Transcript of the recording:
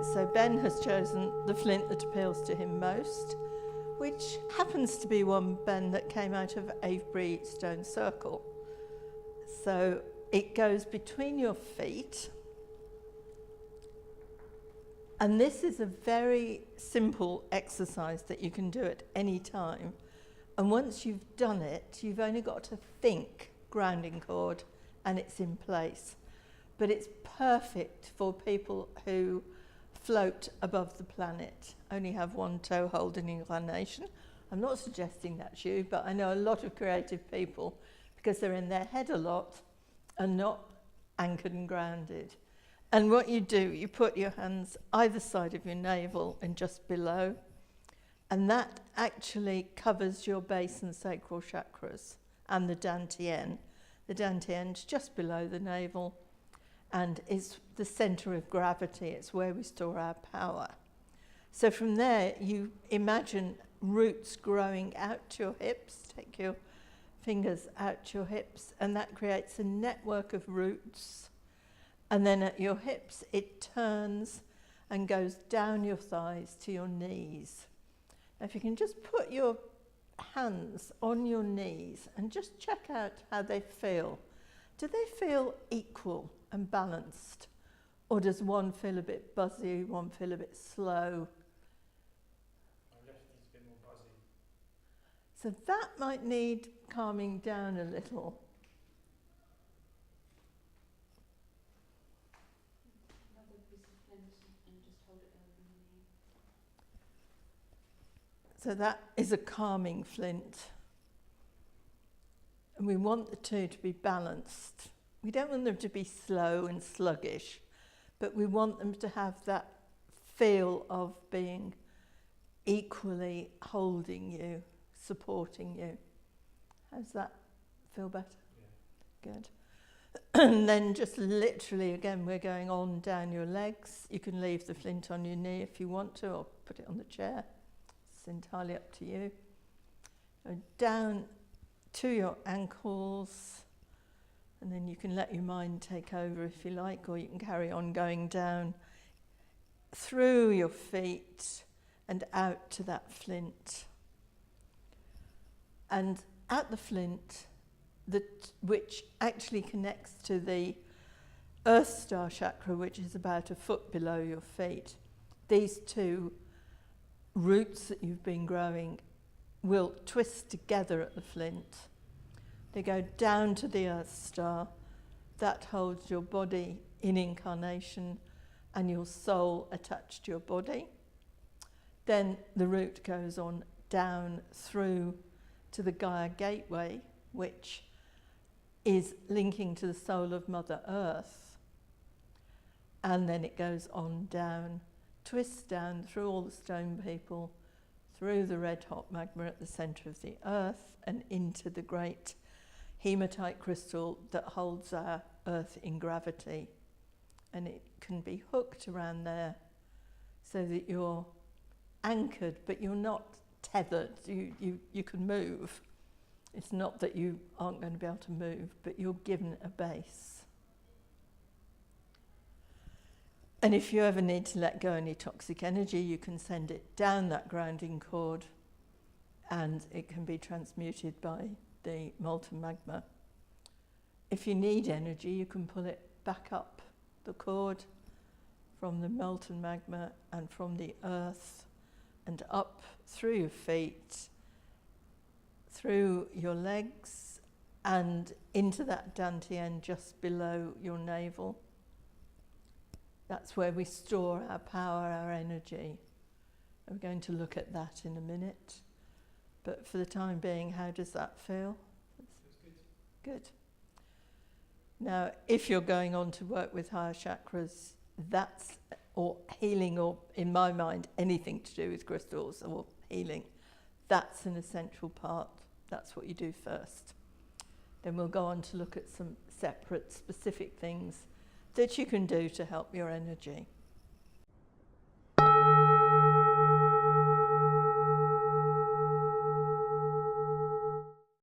So Ben has chosen the flint that appeals to him most, which happens to be one, Ben, that came out of Avebury Stone Circle. So it goes between your feet. And this is a very simple exercise that you can do at any time. And once you've done it, you've only got to think grounding cord and it's in place. But it's perfect for people who float above the planet, only have one toe holding incarnation. I'm not suggesting that's you, but I know a lot of creative people, because they're in their head a lot, are not anchored and grounded. And what you do, you put your hands either side of your navel and just below, and that actually covers your base and sacral chakras and the dantian. The dantian's just below the navel, and it's the center of gravity. It's where we store our power. So from there, you imagine roots growing out to your hips. Take your fingers out to your hips, and that creates a network of roots. And then at your hips, it turns and goes down your thighs to your knees. Now, if you can just put your hands on your knees and just check out how they feel. Do they feel equal and balanced? Or does one feel a bit buzzy, one feel a bit slow? My left is a bit more buzzy. So that might need calming down a little. Another piece of flint and just hold it over the knee. So that is a calming flint. And we want the two to be balanced. We don't want them to be slow and sluggish, but we want them to have that feel of being equally holding you, supporting you. How's that feel better? Yeah. Good. And then just literally, again, we're going on down your legs. You can leave the flint on your knee if you want to, or put it on the chair. It's entirely up to you. Go down to your ankles, and then you can let your mind take over if you like, or you can carry on going down through your feet and out to that flint. And at the flint, which actually connects to the Earth Star chakra, which is about a foot below your feet, these two roots that you've been growing will twist together at the flint. They go down to the Earth Star. That holds your body in incarnation and your soul attached to your body. Then the root goes on down through to the Gaia Gateway, which is linking to the soul of Mother Earth. And then it goes on down, twists down through all the stone people, through the red hot magma at the center of the earth, and into the great hematite crystal that holds our earth in gravity. And it can be hooked around there so that you're anchored, but you're not tethered. You can move. It's not that you aren't going to be able to move, but you're given a base. And if you ever need to let go any toxic energy, you can send it down that grounding cord, and it can be transmuted by the molten magma. If you need energy, you can pull it back up the cord from the molten magma and from the earth, and up through your feet, through your legs, and into that dantian just below your navel. That's where we store our power, our energy. We're going to look at that in a minute. But for the time being, how does that feel? Feels good. Good. Now, if you're going on to work with higher chakras, that's, or healing, or in my mind, anything to do with crystals or healing, that's an essential part. That's what you do first. Then we'll go on to look at some separate, specific things that you can do to help your energy.